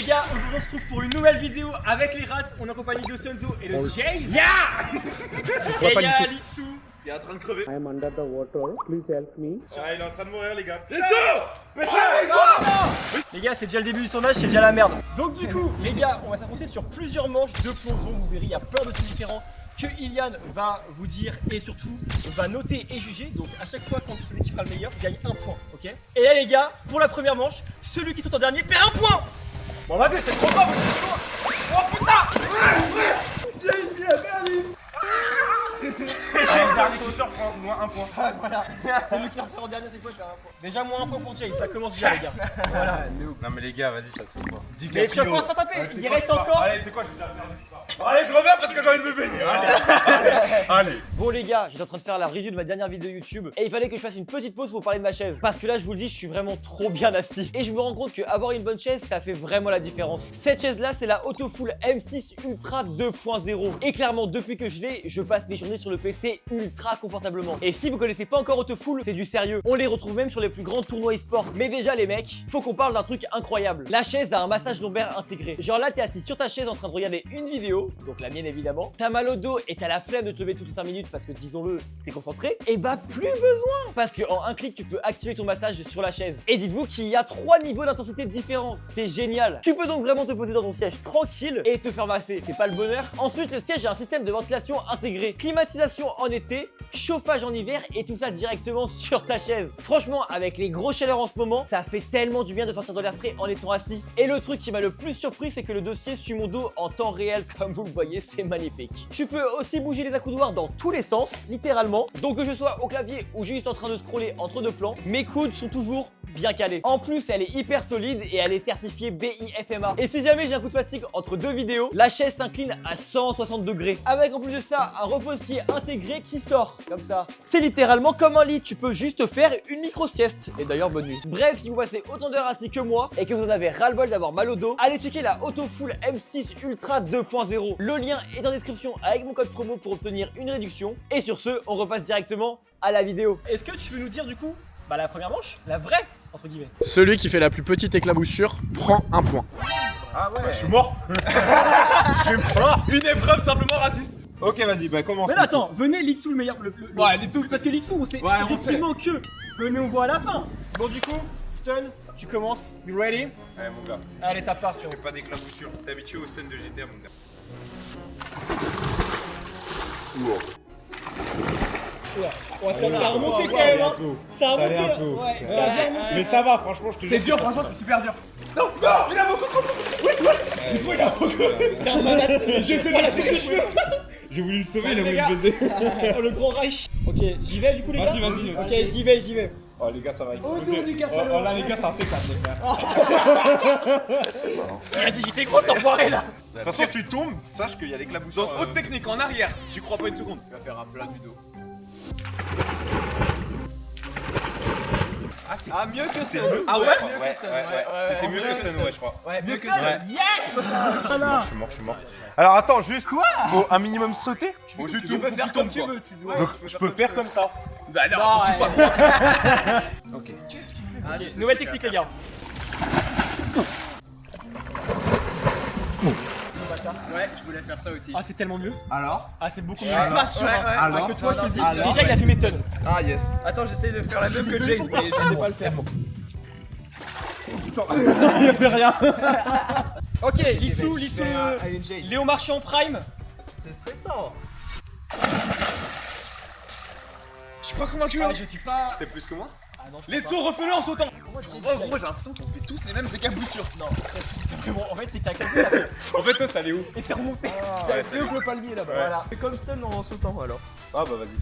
les gars, aujourd'hui on se retrouve pour une nouvelle vidéo avec les rats. On est en compagnie de Stunzo et de Jay. Yeah. Et il y a Litsu. Il est en train de crever. I am under the water. Please help me. Ah, il est en train de mourir, les gars. Les gars, c'est déjà le début du tournage, c'est déjà la merde. Donc du coup, les gars, on va s'affronter sur plusieurs manches de plongeon. Vous verrez, il y a plein de styles différents que Ilian va vous dire et surtout va noter et juger. Donc à chaque fois quand celui qui fera le meilleur gagne un point, ok? Et là les gars, pour la première manche, celui qui saute en dernier perd un point. Bon, vas-y, c'est trop fort. Oh putain. Allez, le dernier sauteur prend moins un point. Ah, voilà, celui qui ressort en dernier c'est quoi perd un point. Déjà moins un point pour Jay, ça commence bien les gars. Voilà. Non, mais les gars, vas-y, ça se fait pas. Mais tu vas pouvoir te taper, il reste encore. Allez, c'est quoi, je vais faire bon, allez, je reviens parce que j'ai envie de me baigner. Allez. Bon les gars, j'étais en train de faire la review de ma dernière vidéo YouTube et il fallait que je fasse une petite pause pour parler de ma chaise. Parce que là je vous le dis, je suis vraiment trop bien assis. Et je me rends compte qu'avoir une bonne chaise, ça fait vraiment la différence. Cette chaise là, c'est la Autofool M6 Ultra 2.0. Et clairement, depuis que je l'ai, je passe mes journées sur le PC ultra confortablement. Et si vous connaissez pas encore Autofool, c'est du sérieux. On les retrouve même sur les plus grands tournois e-sport. Mais déjà les mecs, faut qu'on parle d'un truc incroyable. La chaise a un massage lombaire intégré. Genre là, t'es assis sur ta chaise en train de regarder une vidéo, donc la mienne évidemment. T'as mal au dos et t'as la flemme de te lever toutes les 5 minutes parce que disons-le, t'es concentré. Et bah plus besoin, parce qu'en un clic tu peux activer ton massage sur la chaise. Et dites-vous qu'il y a 3 niveaux d'intensité différents. C'est génial. Tu peux donc vraiment te poser dans ton siège tranquille et te faire masser. C'est pas le bonheur? Ensuite, le siège a un système de ventilation intégré, climatisation en été, chauffage en hiver et tout ça directement sur ta chaise. Franchement, avec les grosses chaleurs en ce moment, ça fait tellement du bien de sortir de l'air frais en étant assis. Et le truc qui m'a le plus surpris, c'est que le dossier suit mon dos en temps réel, comme vous le voyez, c'est magnifique. Tu peux aussi bouger les accoudoirs dans tous les sens, littéralement. Donc que je sois au clavier ou juste en train de scroller entre deux plans, mes coudes sont toujours bien calés. En plus, elle est hyper solide et elle est certifiée BIFMA. Et si jamais j'ai un coup de fatigue entre deux vidéos, la chaise s'incline à 160 degrés. Avec en plus de ça, un repose-pied intégré qui sort comme ça. C'est littéralement comme un lit, tu peux juste faire une micro-sieste. Et d'ailleurs, bonne nuit. Bref, si vous passez autant d'heures assis que moi et que vous en avez ras-le-bol d'avoir mal au dos, allez checker la Autofool M6 Ultra 2.0. Le lien est en description avec mon code promo pour obtenir une réduction. Et sur ce, on repasse directement à la vidéo. Est-ce que tu peux nous dire du coup, bah la première manche, la vraie entre guillemets? Celui qui fait la plus petite éclaboussure prend un point. Ah ouais. Je suis mort. Je suis mort. Une épreuve simplement raciste. Ok, vas-y, bah commence. Mais là, attends, venez Litsu le meilleur. Ouais, Litsu. Parce que Litsu, on sait Ouais, on effectivement que. Venez, on voit à la fin. Bon, du coup, Stun, tu commences. You ready? Ouais, mon gars. Allez, ça part, tu Fais pas d'éclaboussure. T'es habitué au stun de GTA, mon gars. Ouais, ça a remonté quand même, hein. Ça a remonté. Ouais, ça a bien remonté. Mais ça va, franchement, je te jure. C'est dur, franchement, c'est super dur. Non, il a beaucoup trop. Wesh. Il a beaucoup. C'est un malade. J'essaie de lâcher les cheveux. J'ai voulu le sauver, il a voulu me baiser. Oh, le grand Reich. Ok, j'y vais du coup, les gars. Vas-y. Ok, j'y vais. Oh, les gars, ça va exploser. Oh, les gars, ça Oh là, les gars, c'est un C4, les frère. Il a dit, j'étais gros, t'enfoiré là. De toute façon, tu tombes, sache qu'il y a l'éclaboussure. Donc, haute technique en arrière. J'y crois pas une seconde. Tu vas faire un plat du dos. Ah, mieux que ça. Ah ouais. C'était mieux que Stun, ouais, je crois. Ouais, mieux que ça. Yes. Voilà. Je suis mort. Alors attends, juste faut un minimum sauter. Faut juste Tu peux faire comme tu veux. Donc je peux faire comme ça. Non, faut que tu sois droit. Ok. Ok, nouvelle technique les gars. Ouais, je voulais faire ça aussi. Ah, c'est tellement mieux. Alors? Ah, c'est beaucoup mieux. Pas sûr. Alors Que toi, je te le dis. alors. Déjà, il a fumé Stun. Ah yes. Attends, j'essaie de faire la même que Jace, mais je sais pas le faire. Il fait rien. Ok, Litsu, Allez, Jace. Léo Marchand Prime. C'est stressant. Je suis pas convaincu. Ah, je suis pas. C'était plus que moi. Ah non, Let's go, refais-le en sautant. Moi j'ai l'impression qu'on fait tous les mêmes éclaboussures. Non, c'est vraiment. En fait, c'était à côté là. En fait toi ça allait où? Et c'est remonté. C'est eux le palmier là-bas. Voilà. C'est comme Stun en sautant alors. Ah bah vas-y.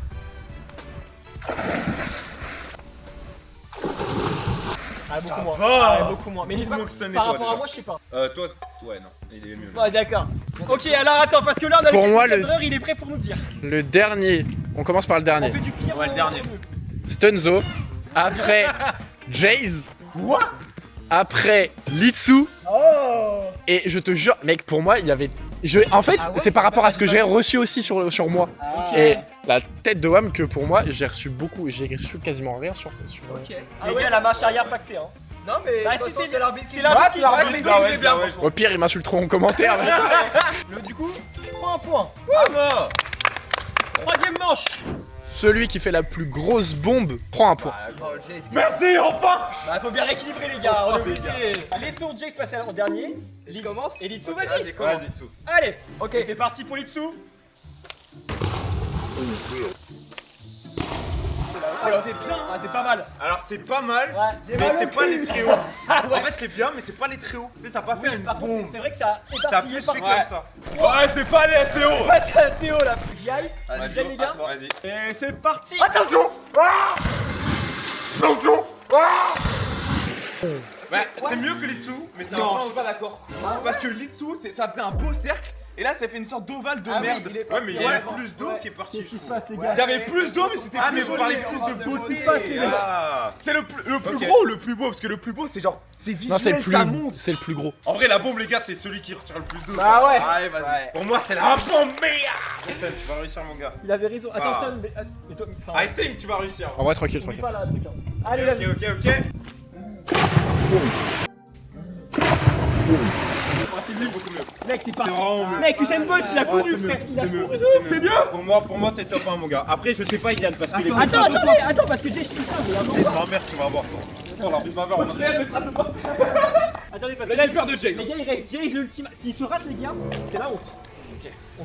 Ah, beaucoup moins. va. Ah, beaucoup moins. Mais j'ai Beaucoup pas. moins que Stun et Par toi, rapport à déjà. moi, je sais pas. Toi, ouais non, il est mieux. Ouais, d'accord. Ok, alors attends, parce que là, on a Pour moi, le cadreur, il est prêt pour nous dire. Le dernier, on commence par le On dernier. fait du pire. Ouais, le dernier. Stunzo. Après Jaze. Après Litsu. Et je te jure, mec, pour moi, il y avait. En fait, c'est par rapport à ce que j'ai reçu aussi sur moi. Et la tête de Wham que pour moi, j'ai reçu beaucoup. J'ai reçu quasiment rien sur. Les gars, la marche arrière pactée, hein. Non, mais Bah, de toute si, façon, c'est c'est l'arbitre qui c'est joue. l'arbitre c'est qui l'arbitre joue. qui joue, il est bien. Au pire, ils m'insulteront en commentaire. mais- Du coup, je prends un point. Vamos. Troisième manche. Celui qui fait la plus grosse bombe prend un point. Merci, enfin. Bah, faut bien rééquilibrer les gars, on est obligé. Laissons Jace passer en dernier. Je commence. Et Litsu, Ok, vas-y. vas-y, commence. Allez, ok, c'est parti pour Litsu. Ah, c'est bien, ah, c'est pas mal. Alors c'est pas mal, Ouais, mais c'est pas les très hauts. En fait c'est bien, mais c'est pas les très hauts. Tu sais, ça a pas fait une Par contre, bombe. c'est vrai que ça a Ça a éparpillé plus fait partout. comme ça. Ouais, c'est pas allé assez haut. Ouais, c'est assez haut là. J'y aille. Vas-y, J'y aille, les gars. Vas-y. Et c'est parti. Attention. Attention. Ouais, c'est mieux que l'Itsu, mais c'est Non, un je suis pas d'accord. parce que l'Itsu, ça faisait un beau cercle. Et là, ça fait une sorte d'ovale de Ah oui, merde. il est Ouais, mais il y avait parti. plus d'eau Ouais. qui est parti. Qu'est-ce qui se passe, les gars? J'avais plus d'eau, mais c'était Ah, plus mais vous joli, parlez plus plus de de beauté. beauté, les gars. Ah. C'est le plus Ok. gros ou le plus beau? Parce que le plus beau, c'est genre, c'est Non, c'est le visuel, ça plus, monte. c'est le plus gros. En vrai, la bombe, les gars, c'est celui qui retire le plus d'eau. Bah ouais. Allez, vas-y. Ouais. Pour moi, c'est la bombe meilleure. Tu vas réussir, mon gars. Il avait raison. Attends, Ah. attends, mais toi, enfin, I think tu vas réussir. En vrai, tranquille, oublie tranquille. pas là, le truc. Hein. Allez, vas-y. Ok. Mec, t'es parti. vraiment mieux. Mec, Usain Bolt, il a couru, c'est mieux, frère. Il a c'est mieux, couru. c'est mieux. Pour moi, t'es top 1, mon gars. Après, je sais pas, Yann, parce qu'il est. Attends, parce que Jace, tu sais, mais Ma mère, tu vas voir. Oh, l'arbitre va voir. attendez, parce Là, que il a peur de Jace. les gars, il reste Jace l'ultime. S'il se rate, les gars, c'est la honte.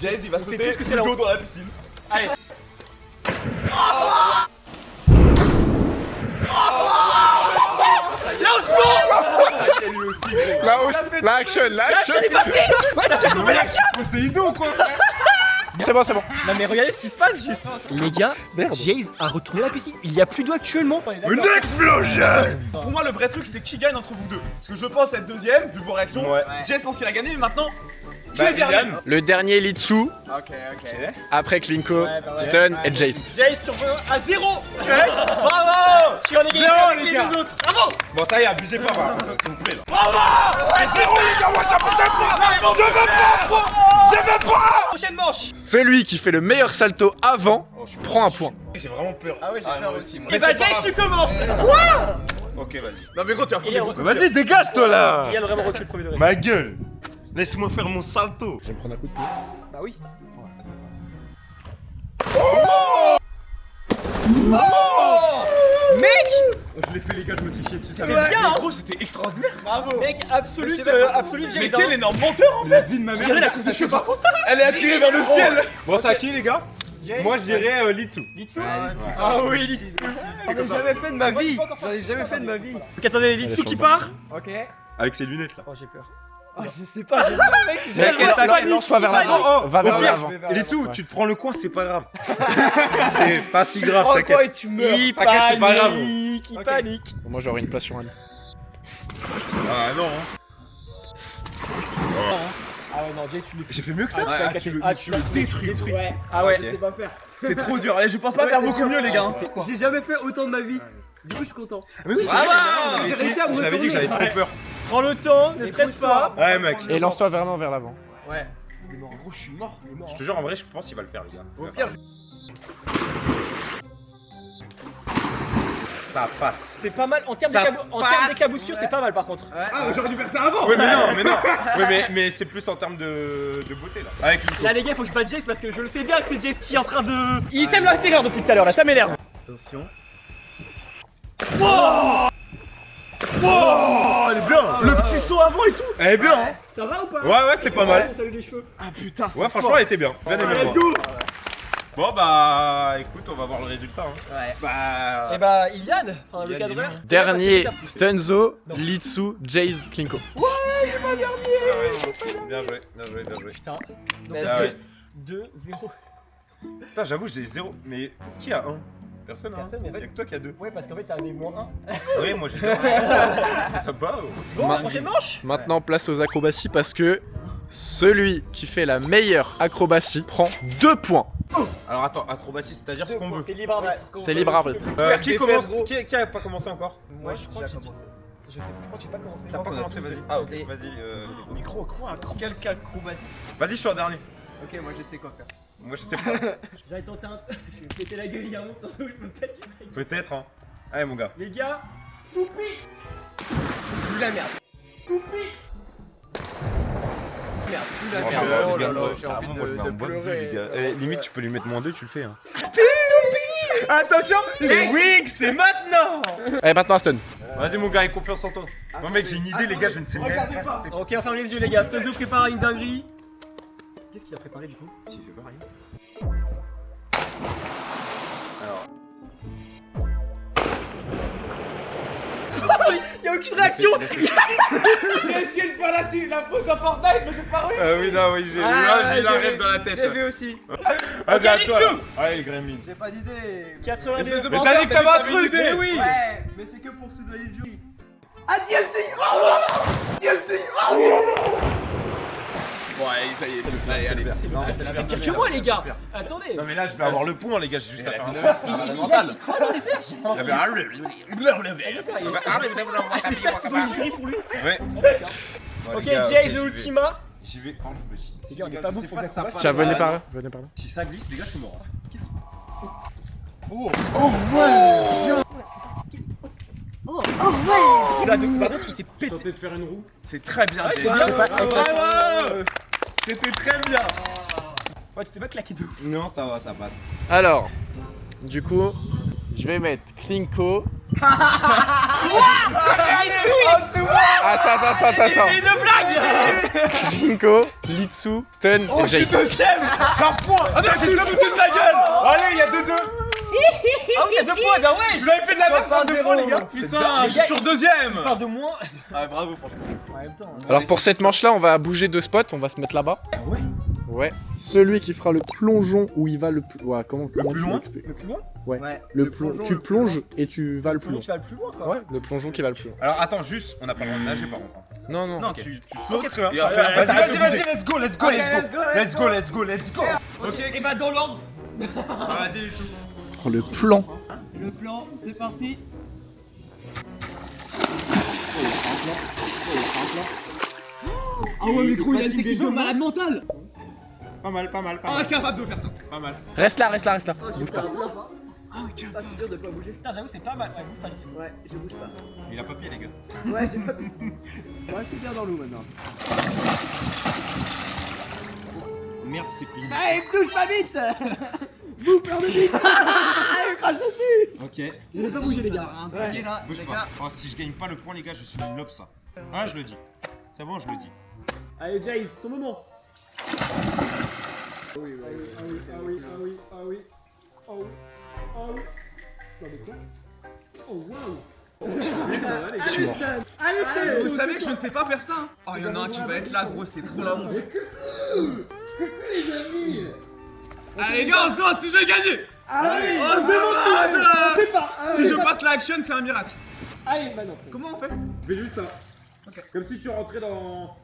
Jace, il va sait sauter tous que c'est le la dos dans la piscine. Allez. Lui aussi, gros. La hausse, la action, la action. Poséidon, quoi. C'est bon, c'est bon. Non, mais regardez ce qui se passe juste. Les gars, Merde. Jace a retourné la piscine. Il y a plus d'eau actuellement. Une explosion. Pour moi, le vrai truc, c'est qui gagne entre vous deux. Parce que je pense être deuxième, vu vos réactions. Ouais. Jace pense qu'il a gagné, mais maintenant, qui est dernier? Le dernier Litsu, Ok. après Klinko, Ouais, bah ouais. Stun et Jace. Jace, tu reviens à 0. Bravo. Je suis en égalité Zéro, avec les les gars. deux autres. Bravo. Bon, ça y est, abusez pas, voilà. S'il vous plaît, là. Prochaine manche. Celui qui fait le meilleur salto avant prend un point. J'ai vraiment peur. Ah ouais, j'ai peur non. aussi, moi. Et bah, c'est pas Jace, grave. tu commences. Ok, vas-y. Non, mais gros, tu vas Il est prendre en- des Vas-y, dégage-toi là. Il y a vraiment recul premier degré. Ma gueule. Laisse-moi faire mon salto. Je vais me prendre un coup de pied. Bah oui. Mec, Je l'ai fait, les gars, je me suis chié dessus. Ça Mais va bien, hein. gros, c'était extraordinaire. bravo. Mec, absolu, absolu Jace. Mais quel énorme menteur, en fait. La vie de ma mère. Regardez la coupe de cheveux par contre. Elle est attirée vers le ciel. Bon, c'est à qui, les gars? Jace. Moi, je dirais Litsu. Litsu. Ah oui, Litsu. J'en ai jamais fait de ma vie. J'en ai jamais fait de ma vie. Donc attendez, Litsu sur qui le part. Ok. Avec ses lunettes, là. Oh, j'ai peur. Ah, je sais pas, j'ai Mec, lance-toi vers l'avant. Va vers Au pire, l'avant. Litsu, tu te prends le coin, c'est pas grave. C'est pas si grave, Oh, t'inquiète. quoi, et tu meurs. Il T'inquiète, c'est pas grave. panique, il panique. Moi, j'aurai une place sur un lit. Ah non, Ah ouais, non, Jace, tu l'es J'ai fait mieux que ça. Ah, tu le, ah, tu le détruis. Ouais. Ah ouais. Je sais pas faire. C'est trop dur. Et je pense pas faire beaucoup mieux, les gars. J'ai jamais fait autant de ma vie. Du coup, je suis content. Mais oui, Ah ouais, j'ai réussi à me J'avais dit que j'avais retourner. trop peur. Prends le temps, ne stresse pas. Ouais, mec. Et lance-toi vraiment vers l'avant. Ouais. Gros, je suis mort. Je te jure, en vrai, je pense qu'il va le faire, les gars. Au pire, Ça passe. C'est pas mal en termes Ça passe. d'écaboussure, c'est pas mal par contre. Ah, j'aurais dû faire ça avant. Oui, mais non. Oui, mais c'est plus en termes de beauté, là. Avec Litsu. Là les gars, faut que je batte Jace parce que je le sais bien que c'est Jace qui est en train de. Il sème l'intérieur depuis tout à l'heure là, ça m'énerve. Attention. Oh, elle est bien. Le petit saut avant et tout. Elle est bien, hein. Ça va ou pas? Ouais, c'était pas mal. Salut les cheveux. Ah putain, ouais, franchement, elle était bien. Bien aimé, moi. Bon, bah, écoute, on va voir le résultat. Hein. Ouais. Bah. Et bah, Iliad, enfin le Iliad, cadreur. Dernier, Stunzo, Litsu, Jace, Klinko. Bien joué, bien joué, bien joué. Putain. Donc Ah ça ouais. fait 2-0. Putain, j'avoue, j'ai 0. Mais qui a 1? Personne, hein. Personne, mais en fait- Y'a que toi qui a 2. Ouais, parce qu'en fait t'as des moins Oui, moi j'ai 0. Ça va. 1. Bon, Ma- prochaine manche. Maintenant, place aux acrobaties parce que celui qui fait la meilleure acrobatie prend 2 points. Alors attends, acrobatie, c'est-à-dire ce qu'on veut. C'est libre arbitre. C'est libre arbitre. Qui défense, commence gros. qui a pas commencé encore? Moi je crois que j'ai commencé. Je crois que j'ai pas commencé. T'as pas commencé, vas-y. Ah, ok. Vas-y, micro, quoi, Quel acrobatie. Vas-y, je suis en dernier. Ok, moi je sais quoi faire. Moi je sais pas. J'allais tenter un. Je vais me péter la gueule, il y a un monde surtout, je me pète. Peut-être, hein. Allez, mon gars. Les gars, Poupi. plus la merde. Merde, plus la Franchement, merde. Oh les là gars, là, j'ai ah, envie moi, je mets de en mode 2, pleurer. les gars. Eh, limite, tu peux lui mettre -2, tu le fais. Hein. Attention, les wigs, c'est maintenant. Allez, maintenant Aston. Vas-y, mon gars, aie confiance en toi. Moi, mec, j'ai une idée, les gars, je ne sais même pas. Ok, on ferme les yeux, les gars. Stonzo prépare une dinguerie. Qu'est-ce qu'il a préparé du coup? Si, fais pas rien. Alors. Y'a aucune réaction. J'ai essayé de faire la pose à Fortnite, mais j'ai pas réussi. Oui, non, oui, j'ai Ah, eu la j'ai rêve vu. dans la tête. J'ai vu aussi. Vas-y, à toi. Là. Allez, les gremlins. J'ai pas d'idée. 90. Mais t'as dit que t'avais un truc, Mais oui. Ouais, mais c'est que pour soudoyer le jury. Bon, allez, ça y est. Allez, allez. C'est pire que moi, les gars. Attendez. Non, mais là, je vais avoir le point, les gars, j'ai juste à faire un truc. Il a dit quoi dans les verges? Il y avait Soudoyer le jury pour lui. Ouais. Ok, Jay, the Ultima. J'y vais. Les gars, on est pas bon pour le combat. Tiens, venez par là. Venez par là. Si ça glisse, les gars, je suis mort. Par contre, il s'est pété. Tenter de faire une roue. C'est très bien, Jay. Bravo. C'était très bien. Ouais, tu t'es pas claqué de ouf. Non, ça va, ça passe. Alors, du coup, je vais mettre Klinko. Attends. Une blague. Klinko, Litsu, Stun et Jace. deuxième. J'ai un point. Ah non, j'ai deux foutu de ma gueule. Allez, il y a 2-2. Ah oui, il y a 2 points, bah ouais. Vous avez fait de la merde Pas par 2 points, les gars. Les Putain, gars, je suis toujours deuxième. Part de moins. Ah, bravo, franchement. Alors pour cette manche-là, on va bouger de spot, on va se mettre là-bas. Ah ouais. Ouais. Celui qui fera le plongeon où il va le plus... Ouais, comment plus tu loin l'expliques Le plus loin. Ouais. Le plongeon. Tu plonges et tu vas le plus loin. Tu vas le plus loin, quoi. Ouais, le plongeon qui va le plus loin. Alors attends, juste, on n'a pas le droit de nager par contre. Non, Non, ok. tu sautes. Ok, très bien. Et après, vas-y, Vas-y, let's go. let's go. Ok, et bah dans l'ordre. Ah, vas-y, les sous. Oh, le plan. Le plan, c'est parti. Ah ouais, mais gros, il a une technique de malade mental. Pas mal. Incapable de faire ça. Pas mal. Reste là. Oh, j'ai fait un bluff. Ah oui, c'est dur de pas bouger. Putain, j'avoue, c'est pas mal. Ouais, bouge pas vite. Ouais, je bouge pas. Il a pas pied, les gars. Ouais, j'ai pas pu. Moi, je suis bien dans l'eau maintenant. Merde, c'est plié. Allez, touche pas vite. Bouffeur de vite. Il crache dessus. Ok. Je vais pas bouger, les gars. Ok là, Bouge les pas. gars. Oh, si je gagne pas le point, les gars, je suis une lobe, ça. Ah, je le dis. C'est bon, je le dis. Allez, Jay, c'est ton moment. Vous savez que je ne sais pas faire ça. Hein. Oh, il y en a un qui va être là, gros, c'est trop la honte. Allez, les gars, on se demande si je vais gagner. Allez, On se demande on sait pas. si je passe l'action, c'est un miracle. Allez, maintenant. Comment on fait? Je fais juste ça. Ok. Comme si tu rentrais dans.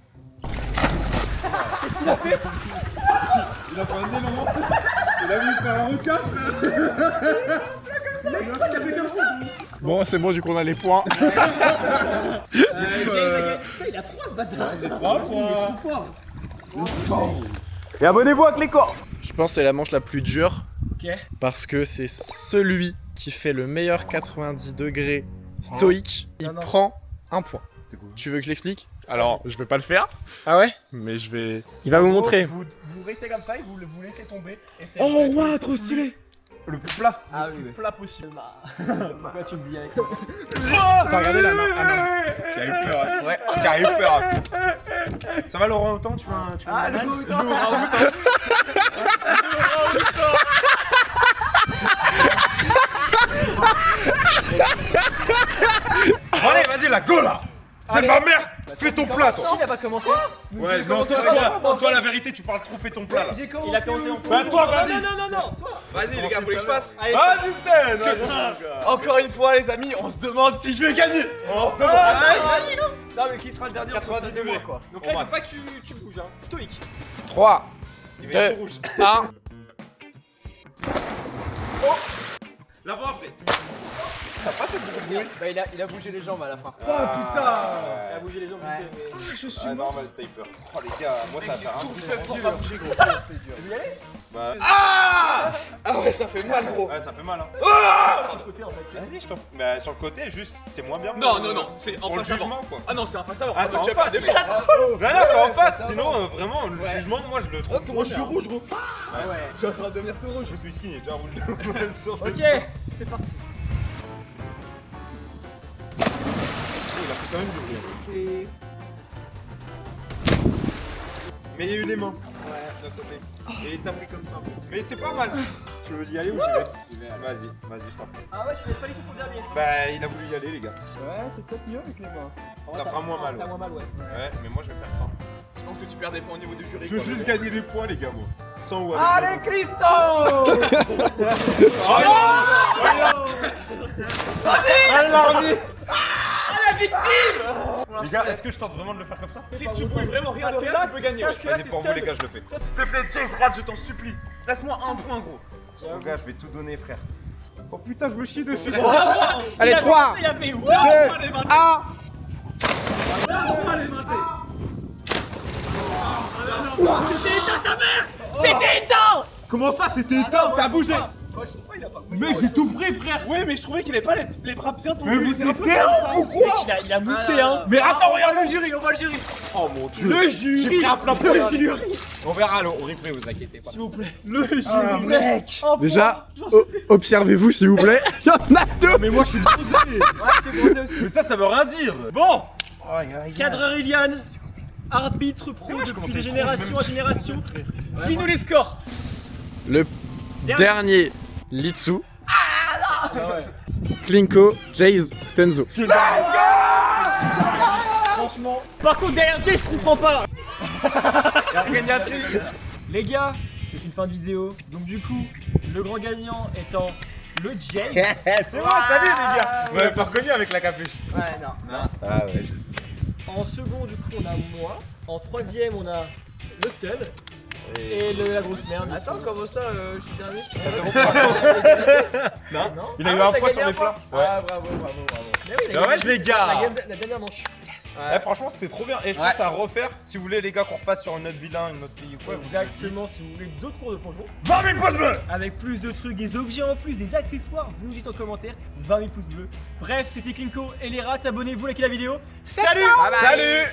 Tu l'as fait. Il a fait un élan. Il a voulu faire un requin, Bon, c'est bon, du coup, on a les points. Jay, il a 3 ce bâtard. 3 points. Et abonnez-vous à Cléco. Je pense que c'est la manche la plus dure. Ok. Parce que c'est celui qui fait le meilleur 90 degrés stoïque. Il prend un point. Tu veux que je l'explique? Alors, je vais pas le faire, Ah ouais? mais je vais... Il va vous montrer. Vous restez comme ça et vous laissez tomber. Et c'est Oh, waouh, trop stylé. Le plus plat. Ah oui, plat possible. Pourquoi tu me dis avec ça? T'as regardé la main? Ah non. Qui a eu peur. Ouais, qui a eu peur. Ça va, Laurent, autant tu veux un. Ah, le banane go-outan. Bon, allez, vas-y, la go là. Allez. Ma mère, fais ton plat, toi. Qui n'a pas commencé? Ouais, non, toi, la vérité, tu parles trop, fais ton plat là. J'ai commencé. Il a commencé en Bah, toi, vas-y. Non, toi. Vas-y, les gars, vous voulez que je fasse? Allez, Vas-y, Stan. Encore une fois, les amis, on se demande si je vais gagner. On se demande. vas-y, non. Non, mais qui sera le dernier? 90 degrés, quoi. Donc On là, il rate. faut pas que tu bouges, hein. Stoïque. 3, Il va y avoir 2, tout rouge. 1. La voix après. Bah, il a bougé les jambes à la fin. Oh putain. Il a bougé les jambes, Ouais. vite fait, mais. Ah, normal, t'as eu peur. Oh, les gars, moi, ça va faire un Tout truc. fait Faut dur. pas bouger, gros. Tu veux y aller? Bah, Ah ouais, ça fait mal, gros. ouais, ça fait mal, hein. Ah Vas-y, je t'en. Bah, sur le côté, juste, c'est moins bien. Non, non, non, c'est en Pour le face avant. jugement, quoi. Ah non, c'est en face avant. Ah, c'est en tu vas face, pas mais- débattre. Non, non, c'est en face. Sinon, vraiment, le jugement, moi, je le trouve. Oh, comment je suis rouge, gros. Ouais. Je suis en train de devenir tout rouge. Je suis whisky, il est déjà roulé. Sur le Ok, temps. c'est parti. Il a fait quand même du bruit. Mais il y a eu les mains. Ouais, de l'autre côté. Et il est tapé comme ça. Mais c'est pas mal. Tu veux y aller ou j'y vais? Vas-y, vas-y, je t'en prie. Ah ouais, tu laisses pas les trucs pour le dernier. Bah, il a voulu y aller, les gars. Ouais, c'est peut-être mieux avec les mains. Ça prend moins mal. T'as Ouais. moins mal, ouais. Ouais, mais moi, je vais faire ça. Je pense que tu perds des points au niveau du jury. Je veux quoi, juste mais gagner des points, les gars, moi. Sans ou avec. Allez, Christo! Les gars, est-ce que je tente vraiment de le faire comme ça? bon. Si tu peux vraiment rien faire, tu peux gagner. ouais. Vas-y, pour vous, les gars, je le fais. S'il te plaît, Chase, rate, je t'en supplie. Laisse-moi un point, gros. Mon gars, je vais tout donner, frère. Oh putain, je me chie dessus. Allez, 3, Il a fait 2, wow. 1. C'était éteint. Comment ça, c'était éteint? T'as bougé. Ouais, je trouve pas, il a pas bougé. Mec, j'ai tout pris, frère. Ouais, mais je trouvais qu'il avait pas les bras bien tombés. Mais vous C'est un êtes peu ouf ou quoi? Mec, il a moufté, hein. Mais attends, regarde le jury, on voit le jury. Oh mon dieu. Le jury. J'ai pris un plan pour le jury. On verra au replay, vous inquiétez pas. S'il vous plaît. Le jury. Mec. Déjà, observez-vous s'il vous plaît. Il y en a 2. Mais moi, je suis posé. Mais ça veut rien dire. Bon, Aïe, aïe, cadreur Iliane, arbitre pro je depuis commence à de être génération trop, en génération. Dis-nous les scores. Le dernier, Litsu. Ah Klinko, Jaze, Stenzo. Franchement. Par contre, derrière Jay, je comprends pas. La gagnatrice. Les gars, c'est une fin de vidéo. Donc, du coup, le grand gagnant étant le Jay. C'est moi, salut les gars. Vous m'avez pas reconnu avec la capuche. Ouais, non. Ah ouais, je sais. En second, du coup, on a moi. En troisième, on a le Stud. Et la grosse merde. Attends, comment ça, je suis dernier? Non, Non. il a Ah eu ouais, un t'as point gagné sur un les plats. point Ah, bravo, bravo, bravo. Mais oui, Dommage, les gars. La dernière manche. Ouais, franchement, c'était trop bien. Et je pense à refaire. Si vous voulez, les gars, qu'on refasse sur un autre vilain, une autre pays ou quoi. Exactement, si vous voulez d'autres cours de plongeon. 20 000 pouces bleus. Avec plus de trucs, des objets en plus, des accessoires, vous nous dites en commentaire, 20 000 pouces bleus. Bref, c'était Klinko et les rats, abonnez-vous, likez la vidéo. Salut. Salut.